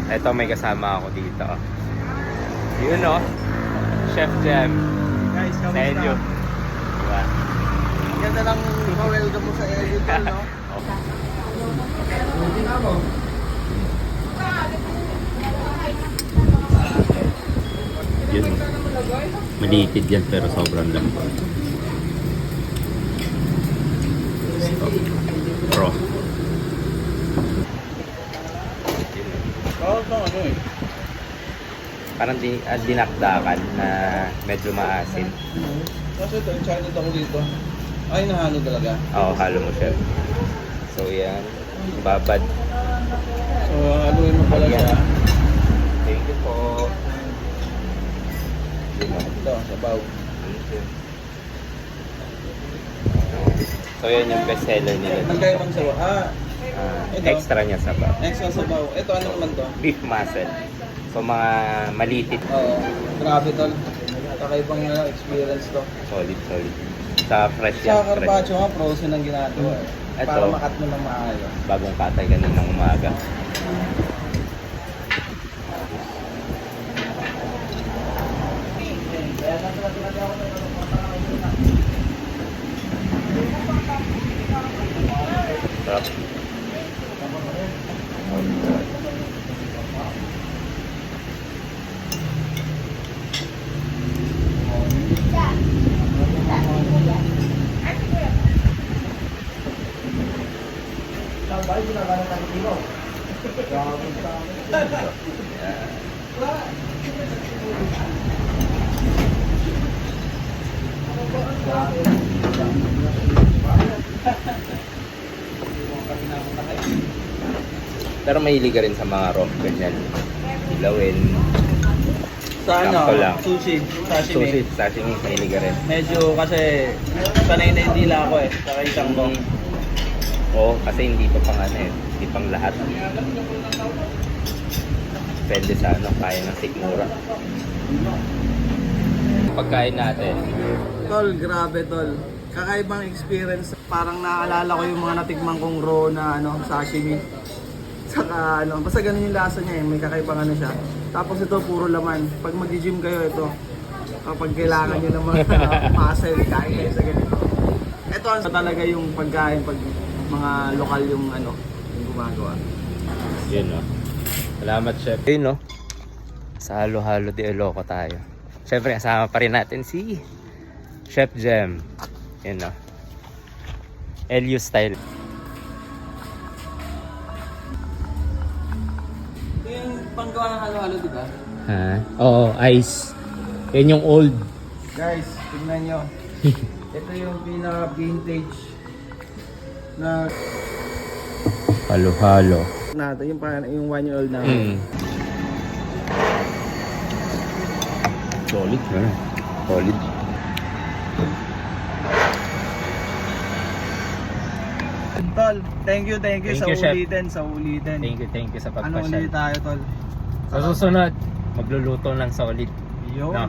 Ito may kasama ako dito. Yun o. Chef Jem. Guys, Sa kamusta? Elio. Diba? Ang ganda lang welcome mo sa Elio tol, no? Yun. Malitid yan pero sobrang lambot. Pro. Oo, ito ano eh. Parang dinakdakan na medyo maasin. Kasi ito, excited ako dito. Ay, nahalo talaga. Oo, halo mo siya. So yan. Babad. So, haluin mo pala Ayan. siya. Thank you po. Ito, sabaw. Thank you. So yan yung best seller nila. Ang kaya bang sabaw? Ito. Extra niya sabaw. Extra sabaw. Ito, ano naman to? Beef muscle. So mga malitit. Oo, grabe tol. Kakaibang experience to. Solid. Sa fresh Sa yan. Fresh. carpaccio nga, frozen ang ginagawa. Ito. Para makat mo ng maayos. Bagong katay ganun ng umaga. Sarap. Pero mahilig ka rin sa mga raw ganyan. Ilawin. Sa ano? Sakto lang. Sushi. Sashimi. Sashimi, mahilig ka rin. Medyo kasi sanay na hindi lang ako eh. Saka isang ko. Oo, kasi hindi pa pang ano eh. Hindi pang lahat. Depende sa ano, kaya ng sikmura. Pagkain natin. Tol, grabe tol. Kakaibang experience. Parang naalala ko yung mga natikman kong raw na ano, sashimi. Saka ano, basta ganun yung lasa niya eh. May kakaibang ano siya. Tapos ito, puro laman. Pag mag-gym kayo, ito. Kapag kailangan nyo ng mga muscle, kain kayo sa ganito. Ito ang talaga yung pagkain pag mga lokal yung ano, yung gumagawa. Yun no. Salamat chef. Yun no. Sa halo-halo di Ilocos tayo. Siyempre kasama pa rin natin si Chef Jem. Yun no. LU style. Ito yung panggawa ng halo-halo, di ba? Ha? Oo, ice. Yan yung old. Guys, tingnan nyo. Ito yung pinaka-vintage na Halo-halo. natin, yung 1 year old na. Solid na. Solid. Tol, thank you Thank sa you, Chef. ulitin, sa ulitin. Thank you sa Ano ulit pagpasyal. tayo, tol? Sa susunod, magluluto ng solid. Yun. No?